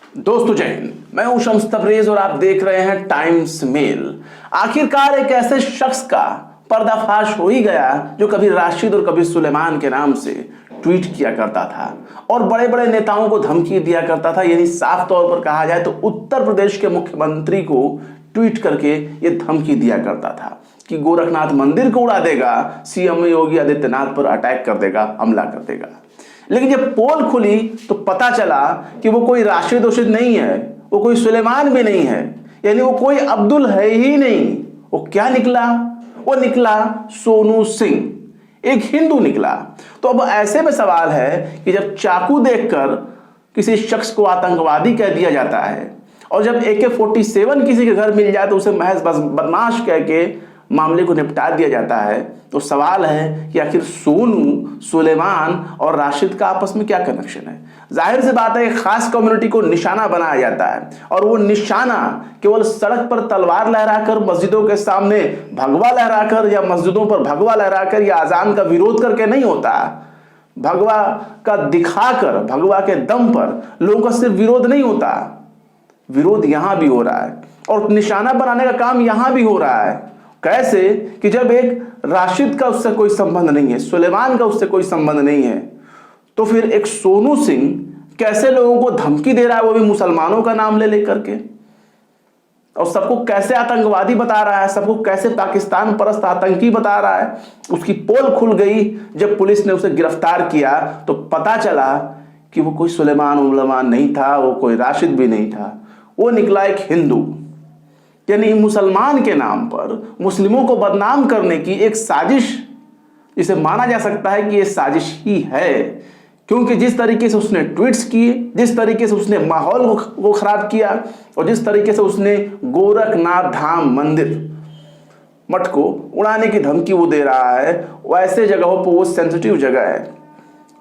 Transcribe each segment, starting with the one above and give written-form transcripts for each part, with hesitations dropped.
दोस्तों जय हिंद, मैं हूं शम्स तबरेज और आप देख रहे हैं टाइम्स मेल। आखिरकार एक ऐसे शख्स का पर्दाफाश हो ही गया जो कभी राशिद और कभी सुलेमान के नाम से ट्वीट किया करता था और बड़े बड़े नेताओं को धमकी दिया करता था। यानी साफ तौर पर कहा जाए तो उत्तर प्रदेश के मुख्यमंत्री को ट्वीट करके ये धमकी दिया करता था कि गोरखनाथ मंदिर को उड़ा देगा, सीएम योगी आदित्यनाथ पर अटैक कर देगा, हमला कर देगा। लेकिन जब पोल खुली तो पता चला कि वो कोई राशिद वाशिद नहीं है, वो कोई सुलेमान भी नहीं है, यानी वो कोई अब्दुल है ही नहीं। वो क्या निकला? वो निकला सोनू सिंह, एक हिंदू निकला। तो अब ऐसे में सवाल है कि जब चाकू देखकर किसी शख्स को आतंकवादी कह दिया जाता है और जब AK-47 किसी के घर मिल जाए तो उसे महज बस बदमाश कह के मामले को निपटा दिया जाता है, तो सवाल है कि आखिर सोनू, सुलेमान और राशिद का आपस में क्या कनेक्शन है। जाहिर सी बात है एक खास कम्युनिटी को निशाना बनाया जाता है और वो निशाना केवल सड़क पर तलवार लहराकर, मस्जिदों के सामने भगवा लहराकर या मस्जिदों पर भगवा लहराकर या अजान का विरोध करके नहीं होता। भगवा का दिखाकर, भगवा के दम पर लोगों का सिर्फ विरोध नहीं होता, विरोध यहां भी हो रहा है और निशाना बनाने का काम यहां भी हो रहा है। कैसे कि जब एक राशिद का उससे कोई संबंध नहीं है, सुलेमान का उससे कोई संबंध नहीं है, तो फिर एक सोनू सिंह कैसे लोगों को धमकी दे रहा है, वो भी मुसलमानों का नाम ले लेकर के, और सबको कैसे आतंकवादी बता रहा है, सबको कैसे पाकिस्तान परस्त आतंकी बता रहा है। उसकी पोल खुल गई जब पुलिस ने उसे गिरफ्तार किया तो पता चला कि वो कोई सुलेमान उलेमान नहीं था, वो कोई राशिद भी नहीं था, वो निकला एक हिंदू। यानी मुसलमान के नाम पर मुस्लिमों को बदनाम करने की एक साजिश, इसे माना जा सकता है कि ये साजिश ही है, क्योंकि जिस तरीके से उसने ट्वीट्स किए, जिस तरीके से उसने माहौल को खराब किया और जिस तरीके से उसने गोरखनाथ धाम मंदिर मठ को उड़ाने की धमकी वो दे रहा है, वैसे जगहों पर वो सेंसिटिव जगह है।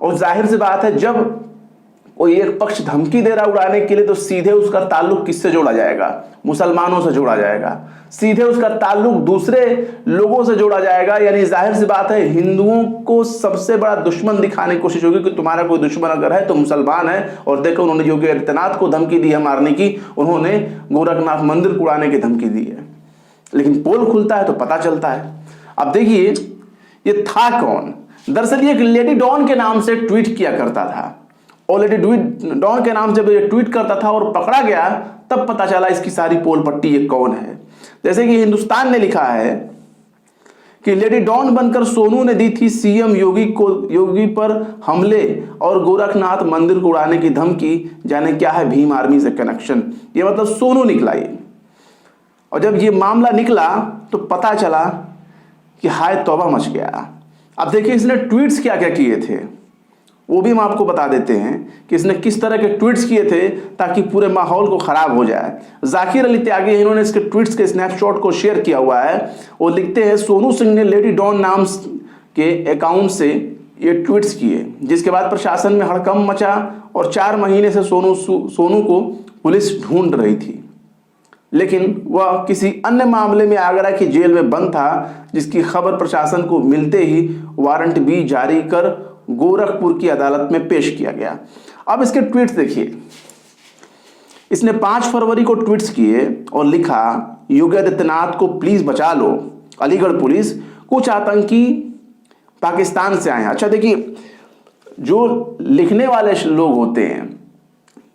और जाहिर सी बात है जब कोई एक पक्ष धमकी दे रहा उड़ाने के लिए तो सीधे उसका ताल्लुक किससे जोड़ा जाएगा? मुसलमानों से जोड़ा जाएगा, सीधे उसका ताल्लुक दूसरे लोगों से जोड़ा जाएगा। यानी जाहिर सी बात है हिंदुओं को सबसे बड़ा दुश्मन दिखाने की कोशिश होगी कि तुम्हारा कोई दुश्मन अगर है तो मुसलमान है। और देखो उन्होंने योगी आदित्यनाथ को धमकी दी है मारने की, उन्होंने गोरखनाथ मंदिर को उड़ाने की धमकी दी है। लेकिन पोल खुलता है तो पता चलता है। अब देखिए ये था कौन? दरअसल ये लेडी डॉन के नाम से ट्वीट किया करता था और लेडी डॉन के नाम से जब ये ट्वीट करता था और पकड़ा गया तब पता चला इसकी सारी पोल पट्टी ये कौन है। जैसे कि हिंदुस्तान ने लिखा है कि लेडी डॉन बनकर सोनू ने दी थी सीएम योगी पर हमले और गोरखनाथ मंदिर को उड़ाने की धमकी, जाने क्या है भीम आर्मी से कनेक्शन। ये मतलब सोनू निकला ये। और जब ये मामला निकला तो पता चला कि हाय तौबा मच गया। अब देखिए इसने ट्वीट्स क्या क्या किए थे वो भी हम आपको बता देते हैं कि इसने किस तरह के ट्वीट्स किए थे ताकि पूरे माहौल को खराब हो जाए। जाकिर अली त्यागी इन्होंने इसके ट्वीट्स के स्नैपशॉट को शेयर किया हुआ है। वो लिखते हैं सोनू सिंह ने लेडी डॉन नाम के अकाउंट से ये ट्वीट्स किए, जिसके बाद प्रशासन में हड़कंप मचा और 4 महीने से सोनू को पुलिस ढूंढ रही थी, लेकिन वह किसी अन्य मामले में आगरा की जेल में बंद था, जिसकी खबर प्रशासन को मिलते ही वारंट भी जारी कर गोरखपुर की अदालत में पेश किया गया। अब इसके ट्वीट्स देखिए। इसने 5 फरवरी को ट्वीट्स किए और लिखा, योगी आदित्यनाथ को प्लीज बचा लो, अलीगढ़ पुलिस, कुछ आतंकी पाकिस्तान से आए हैं। अच्छा देखिए जो लिखने वाले लोग होते हैं,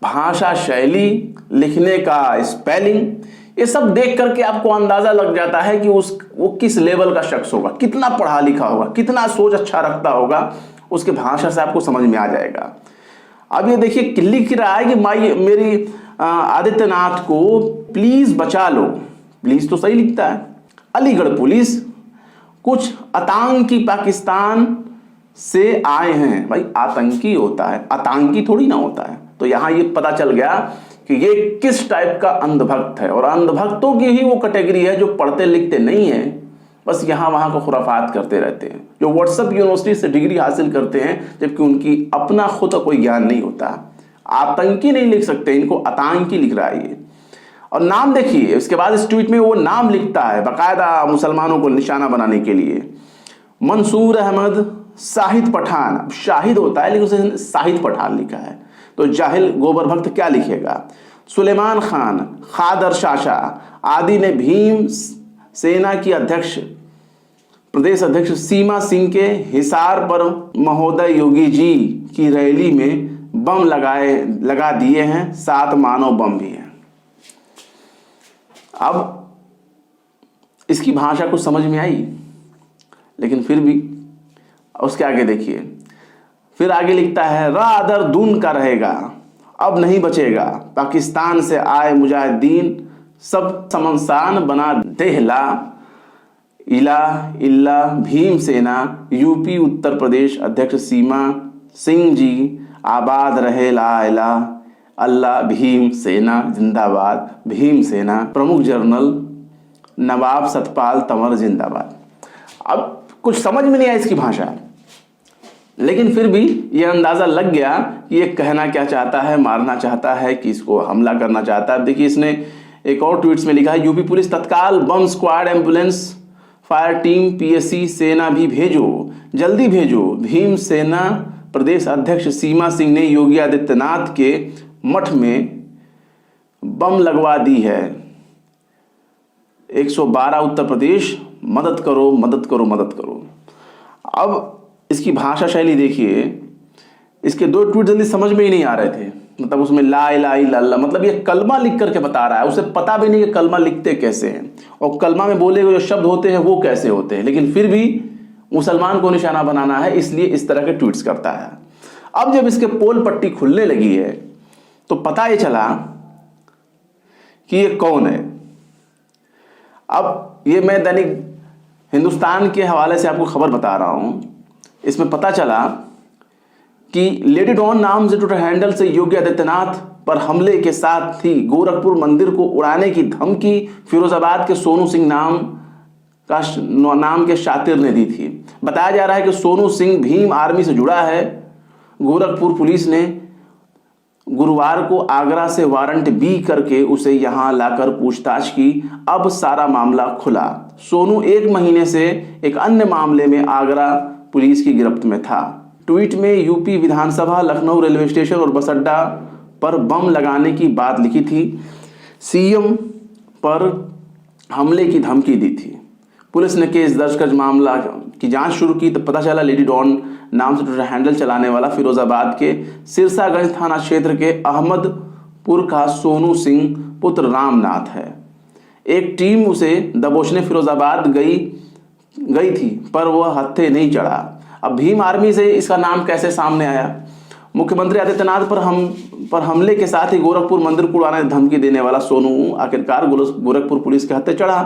भाषा शैली, लिखने का स्पेलिंग, ये सब देख करके आपको अंदाजा लग जाता है कि वो किस लेवल का शख्स होगा, कितना पढ़ा लिखा होगा, कितना सोच अच्छा रखता होगा, उसके भाषा से आपको समझ में आ जाएगा। अब ये देखिए लिख रहा है कि मेरी आदित्यनाथ को प्लीज बचा लो। प्लीज तो सही लिखता है। अलीगढ़ पुलिस, कुछ आतंकी पाकिस्तान से आए हैं। भाई आतंकी होता है, आतंकी थोड़ी ना होता है। तो यहां ये पता चल गया कि ये किस टाइप का अंधभक्त है। और अंधभक्तों की ही वो कैटेगरी है जो पढ़ते लिखते नहीं है, बस यहाँ वहाँ को खुराफात करते रहते हैं, जो व्हाट्सएप यूनिवर्सिटी से डिग्री हासिल करते हैं जबकि उनकी अपना खुद का कोई ज्ञान नहीं होता। आतंकी नहीं लिख सकते, इनको आतंकी लिख रहा है ये। और नाम देखिए, इसके बाद इस ट्वीट में वो नाम लिखता है बाकायदा मुसलमानों को निशाना बनाने के लिए, मंसूर अहमद शाहिद पठान। शाहिद होता है लेकिन उसे शाहिद पठान लिखा है। तो जाहिल गोबर भक्त क्या लिखेगा? सुलेमान खान, खादर शाशा आदि ने भीम सेना की प्रदेश अध्यक्ष सीमा सिंह के हिसार पर महोदय योगी जी की रैली में बम लगा दिए हैं, 7 मानव बम भी हैं। अब इसकी भाषा कुछ समझ में आई, लेकिन फिर भी उसके आगे देखिए, फिर आगे लिखता है रादर दून का रहेगा, अब नहीं बचेगा, पाकिस्तान से आए मुजाहिदीन सब शमशान बना देहला, इला इल्ला भीम सेना यूपी उत्तर प्रदेश अध्यक्ष सीमा सिंह जी आबाद रहे, ला इला अल्लाह भीम सेना जिंदाबाद, भीम सेना प्रमुख जनरल नवाब सतपाल तंवर जिंदाबाद। अब कुछ समझ में नहीं आया इसकी भाषा, लेकिन फिर भी यह अंदाजा लग गया कि ये कहना क्या चाहता है, मारना चाहता है कि इसको हमला करना चाहता है। देखिए इसने एक और ट्वीट्स में लिखा है, यूपी पुलिस तत्काल बम squad, ambulance, fire team, PSC सेना भी भेजो, जल्दी भेजो। भीम सेना प्रदेश अध्यक्ष सीमा सिंह ने योगी आदित्यनाथ के मठ में बम लगवा दी है, 112 उत्तर प्रदेश, मदद करो मदद करो मदद करो। अब इसकी भाषा शैली देखिए, इसके 2 ट्वीट जल्दी समझ में ही नहीं आ रहे थे। मतलब उसमें ला इलाहा इल्लल्लाह, मतलब ये कलमा लिख करके बता रहा है, उसे पता भी नहीं कि कलमा लिखते कैसे हैं और कलमा में बोले हुए जो शब्द होते हैं वो कैसे होते हैं, लेकिन फिर भी मुसलमान को निशाना बनाना है, इसलिए इस तरह के ट्वीट्स करता है। अब जब इसके पोल पट्टी खुलने लगी है तो पता ये चला कि ये कौन है। अब ये मैं दैनिक हिंदुस्तान के हवाले से आपको खबर बता रहा हूं, इसमें पता चला कि लेडी डॉन नाम से ट्विटर हैंडल से योगी आदित्यनाथ पर हमले के साथ ही गोरखपुर मंदिर को उड़ाने की धमकी फिरोजाबाद के सोनू सिंह नाम के शातिर ने दी थी। बताया जा रहा है कि सोनू सिंह भीम आर्मी से जुड़ा है। गोरखपुर पुलिस ने गुरुवार को आगरा से वारंट बी करके उसे यहां लाकर पूछताछ की। अब सारा मामला खुला। सोनू 1 महीने से एक अन्य मामले में आगरा पुलिस की गिरफ्त में था। ट्वीट में यूपी विधानसभा, लखनऊ रेलवे स्टेशन और बस अड्डा पर बम लगाने की बात लिखी थी। सीएम पर हमले की धमकी दी थी। पुलिस ने केस दर्ज कर मामला की जांच शुरू की तो पता चला लेडी डॉन नाम से ट्विटर हैंडल चलाने वाला फिरोजाबाद के सिरसागंज थाना क्षेत्र के अहमदपुर का सोनू सिंह पुत्र रामनाथ है। एक टीम उसे दबोचने फिरोजाबाद गई थी पर वह हत्थे नहीं चढ़ा। अब भीम आर्मी से इसका नाम कैसे सामने आया? मुख्यमंत्री आदित्यनाथ पर हमले के साथ ही गोरखपुर मंदिर को उड़ाने धमकी देने वाला सोनू आखिरकार गोरखपुर पुलिस के हत्थे चढ़ा।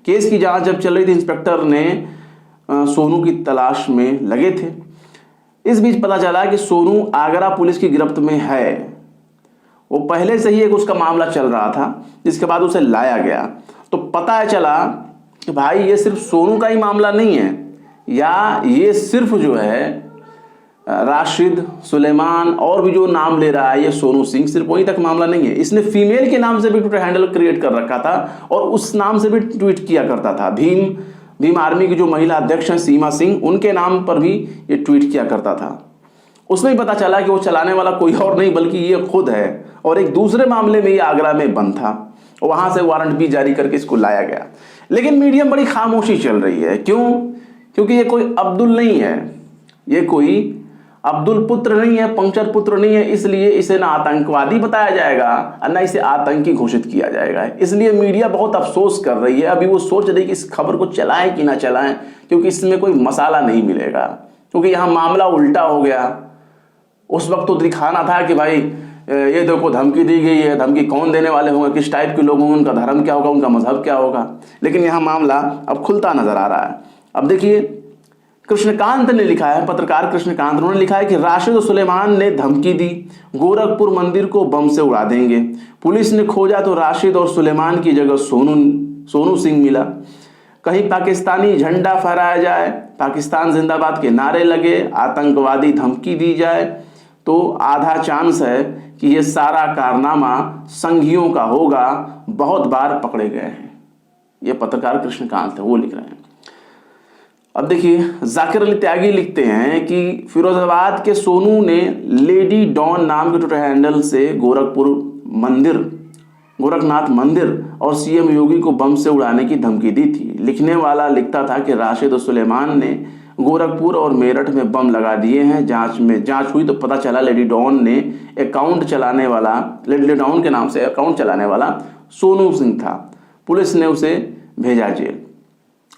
केस की जांच जब चल रही थी, इंस्पेक्टर ने सोनू की तलाश में लगे थे। इस बीच पता चला कि सोनू आगरा पुलिस की गिरफ्त में है। वो पहले से ही एक उसका मामला चल रहा था, जिसके बाद उसे लाया गया तो पता चला कि भाई ये सिर्फ सोनू का ही मामला नहीं है, या ये सिर्फ जो है राशिद, सुलेमान और भी जो नाम ले रहा है ये सोनू सिंह, सिर्फ वहीं तक मामला नहीं है। इसने फीमेल के नाम से भी ट्विटर हैंडल क्रिएट कर रखा था और उस नाम से भी ट्वीट किया करता था। भीम आर्मी की जो महिला अध्यक्ष हैं सीमा सिंह, उनके नाम पर भी ये ट्वीट किया करता था। उसमें पता चला कि वो चलाने वाला कोई और नहीं बल्कि ये खुद है और एक दूसरे मामले में ये आगरा में बंद था। वहां से वारंट भी जारी करके इसको लाया गया। लेकिन मीडिया में बड़ी खामोशी चल रही है। क्यों? क्योंकि ये कोई अब्दुल नहीं है, ये कोई अब्दुल पुत्र नहीं है, पंकज पुत्र नहीं है, इसलिए इसे ना आतंकवादी बताया जाएगा और ना इसे आतंकी घोषित किया जाएगा। इसलिए मीडिया बहुत अफसोस कर रही है। अभी वो सोच रही कि इस खबर को चलाएं कि ना चलाएं, क्योंकि इसमें कोई मसाला नहीं मिलेगा, क्योंकि यहाँ मामला उल्टा हो गया। उस वक्त तो दिखाना था कि भाई ये देखो धमकी दी गई है, धमकी कौन देने वाले होंगे, किस टाइप के लोग होंगे, उनका धर्म क्या होगा, उनका मजहब क्या होगा। लेकिन यहाँ मामला अब खुलता नजर आ रहा है। अब देखिए कृष्णकांत ने लिखा है, पत्रकार कृष्णकांत, उन्होंने लिखा है कि राशिद और सुलेमान ने धमकी दी, गोरखपुर मंदिर को बम से उड़ा देंगे। पुलिस ने खोजा तो राशिद और सुलेमान की जगह सोनू सिंह मिला। कहीं पाकिस्तानी झंडा फहराया जाए, पाकिस्तान जिंदाबाद के नारे लगे, आतंकवादी धमकी दी जाए तो आधा चांस है कि ये सारा कारनामा संघियों का होगा, बहुत बार पकड़े गए हैं। ये पत्रकार कृष्णकांत है, वो लिख रहे हैं। अब देखिए, जाकिर अली त्यागी लिखते हैं कि फिरोजाबाद के सोनू ने लेडी डॉन नाम के ट्विटर हैंडल से गोरखनाथ मंदिर और सीएम योगी को बम से उड़ाने की धमकी दी थी। लिखने वाला लिखता था कि राशिद और सुलेमान ने गोरखपुर और मेरठ में बम लगा दिए हैं। जांच हुई तो पता चला लेडी डॉन के नाम से अकाउंट चलाने वाला सोनू सिंह था। पुलिस ने उसे भेजा जेल।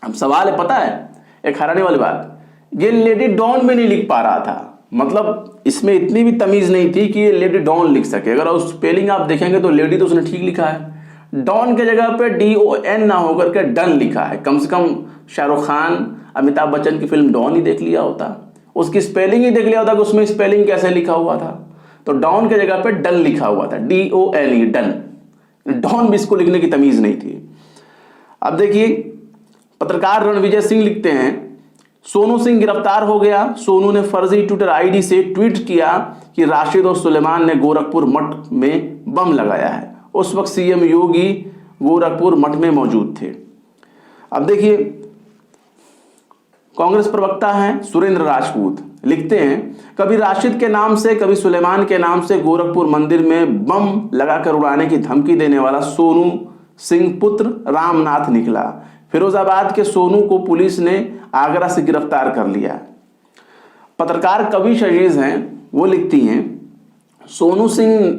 अब सवाल है, पता है एक हैरानी वाली बात, ये लेडी डॉन में नहीं लिख पा रहा था। मतलब इसमें इतनी भी तमीज नहीं थी कि ये लेडी डॉन लिख सके। अगर उस स्पेलिंग आप देखेंगे तो लेडी तो उसने ठीक लिखा है, डॉन के जगह पे DON ना होकर के डन लिखा है। कम से कम शाहरुख खान, अमिताभ बच्चन की फिल्म डॉन ही देख लिया होता, उसकी स्पेलिंग ही देख लिया होता कि उसमें स्पेलिंग कैसे लिखा हुआ था। तो डॉन के जगह पे डन लिखा हुआ था, DONE डन। डॉन भी इसको लिखने की तमीज नहीं थी। अब देखिए, पत्रकार रणविजय सिंह लिखते हैं, सोनू सिंह गिरफ्तार हो गया। सोनू ने फर्जी ट्विटर आईडी से ट्वीट किया कि राशिद और सुलेमान ने गोरखपुर मठ में बम लगाया है। उस वक्त सीएम योगी गोरखपुर मठ में मौजूद थे। अब देखिए, कांग्रेस प्रवक्ता हैं सुरेंद्र राजपूत, लिखते हैं, कभी राशिद के नाम से कभी सुलेमान के नाम से गोरखपुर मंदिर में बम लगाकर उड़ाने की धमकी देने वाला सोनू सिंह पुत्र रामनाथ निकला। फिरोजाबाद के सोनू को पुलिस ने आगरा से गिरफ्तार कर लिया। पत्रकार कवि शजीज हैं, वो लिखती हैं, सोनू सिंह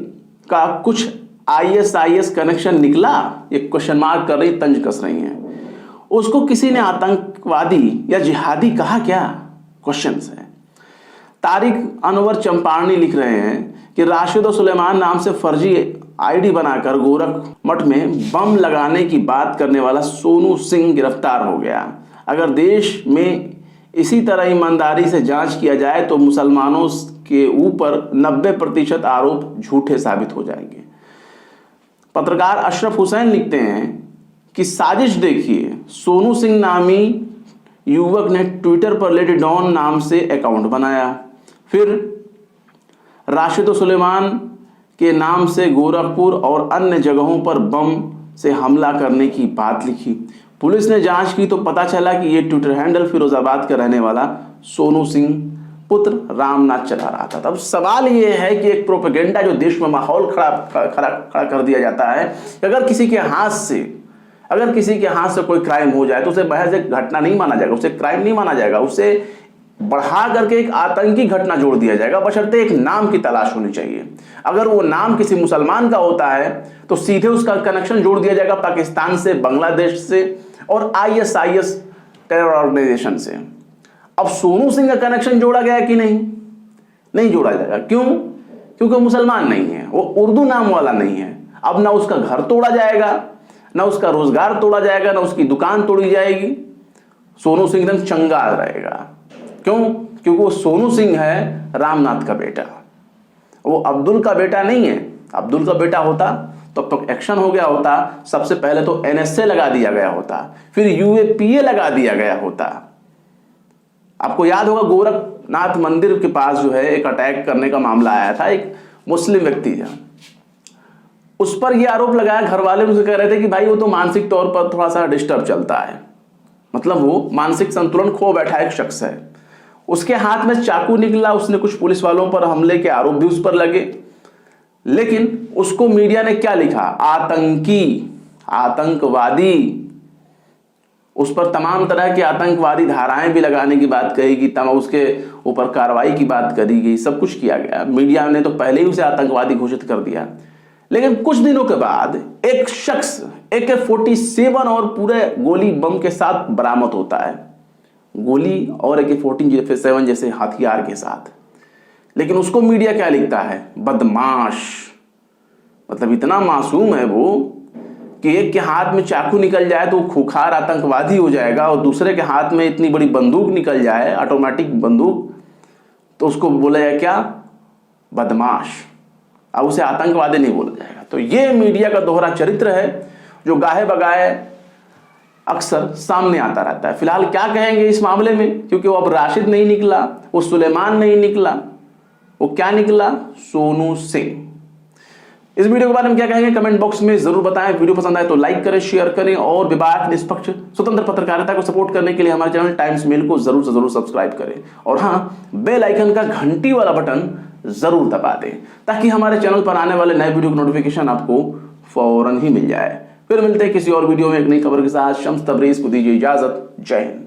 का कुछ ISIS कनेक्शन निकला, ये क्वेश्चन मार्क कर रही, तंज कस रही हैं। उसको किसी ने आतंकवादी या जिहादी कहा क्या? क्वेश्चंस है। तारिक अनवर चंपारनी लिख रहे हैं कि राशिद और सुलेमान नाम से फर्जी आईडी बनाकर गोरख मठ में बम लगाने की बात करने वाला सोनू सिंह गिरफ्तार हो गया। अगर देश में इसी तरह ईमानदारी से जांच किया जाए तो मुसलमानों के ऊपर 90% आरोप झूठे साबित हो जाएंगे। पत्रकार अशरफ हुसैन लिखते हैं कि साजिश देखिए, सोनू सिंह नामी युवक ने ट्विटर पर लेडी डॉन नाम से अकाउंट बनाया, फिर राशिद और सुलेमान के नाम से गोरखपुर और अन्य जगहों पर बम से हमला करने की बात लिखी। पुलिस ने जांच की तो पता चला कि यह ट्विटर हैंडल फिरोजाबाद का रहने वाला सोनू सिंह पुत्र रामनाथ चला रहा था। तब सवाल यह है कि एक प्रोपेगेंडा जो देश में माहौल खड़ा कर दिया जाता है, अगर किसी के हाथ से कोई क्राइम हो जाए तो उसे महज एक घटना नहीं माना जाएगा, उसे क्राइम नहीं माना जाएगा, उसे बढ़ा करके एक आतंकी घटना जोड़ दिया जाएगा, बशर्ते एक नाम की तलाश होनी चाहिए। अगर वो नाम किसी मुसलमान का होता है तो सीधे उसका कनेक्शन जोड़ दिया जाएगा पाकिस्तान से, बांग्लादेश से और ISIS टेरर ऑर्गेनाइजेशन से। अब सोनू सिंह का कनेक्शन जोड़ा गया कि नहीं जोड़ा जाएगा। क्यों? क्योंकि मुसलमान नहीं है, वो उर्दू नाम वाला नहीं है। अब ना उसका घर तोड़ा जाएगा, ना उसका रोजगार तोड़ा जाएगा, ना उसकी दुकान तोड़ी जाएगी। सोनू सिंह एकदम चंगा रहेगा। क्यों? क्योंकि वो सोनू सिंह है रामनाथ का बेटा, वो अब्दुल का बेटा नहीं है। अब्दुल का बेटा होता तो अब तक एक्शन हो गया होता, सबसे पहले तो NSA लगा दिया गया होता, फिर UAPA लगा दिया गया होता। आपको याद होगा गोरखनाथ मंदिर के पास जो है एक अटैक करने का मामला आया था, एक मुस्लिम व्यक्ति था, उस पर यह आरोप लगाया, घर वाले मुझे कह रहे थे कि भाई वो तो मानसिक तौर पर थोड़ा सा डिस्टर्ब चलता है, मतलब वो मानसिक संतुलन खो बैठा एक शख्स है। उसके हाथ में चाकू निकला, उसने कुछ पुलिस वालों पर हमले के आरोप भी उस पर लगे, लेकिन उसको मीडिया ने क्या लिखा? आतंकी, आतंकवादी। उस पर तमाम तरह की आतंकवादी धाराएं भी लगाने की बात कही गई, तमाम उसके ऊपर कार्रवाई की बात करी गई, सब कुछ किया गया। मीडिया ने तो पहले ही उसे आतंकवादी घोषित कर दिया, लेकिन कुछ दिनों के बाद एक शख्स AK-47 और पूरे गोली बम के साथ बरामद होता है, गोली और AK-47 जैसे हथियार के साथ। लेकिन उसको मीडिया क्या लिखता है? बदमाश। मतलब इतना मासूम है वो कि एक के हाथ में चाकू निकल जाए तो खूंखार आतंकवादी हो जाएगा, और दूसरे के हाथ में इतनी बड़ी बंदूक निकल जाए, ऑटोमेटिक बंदूक, तो उसको बोला जाए क्या? बदमाश। अब उसे आतंकवादी नहीं बोला जाएगा। तो ये मीडिया का दोहरा चरित्र है जो गाहे बगाए अक्सर सामने आता रहता है। फिलहाल क्या कहेंगे इस मामले में, क्योंकि वो अब राशिद नहीं निकला, वो सुलेमान नहीं निकला, वो क्या निकला? सोनू सिंह। इस वीडियो के बारे में क्या कहेंगे कमेंट बॉक्स में जरूर बताएं। वीडियो पसंद आए तो लाइक करें, शेयर करें और विवाद निष्पक्ष स्वतंत्र पत्रकारिता को सपोर्ट करने के लिए हमारे चैनल टाइम्स मेल को जरूर से जरूर सब्सक्राइब करें और हाँ, बेल आइकन का घंटी वाला बटन जरूर दबा दें ताकि हमारे चैनल पर आने वाले नए वीडियो की नोटिफिकेशन आपको फौरन ही मिल जाए। फिर मिलते हैं किसी और वीडियो में एक नई खबर के साथ। शम्स तबरेज को दीजिए इजाजत। जय हिंद।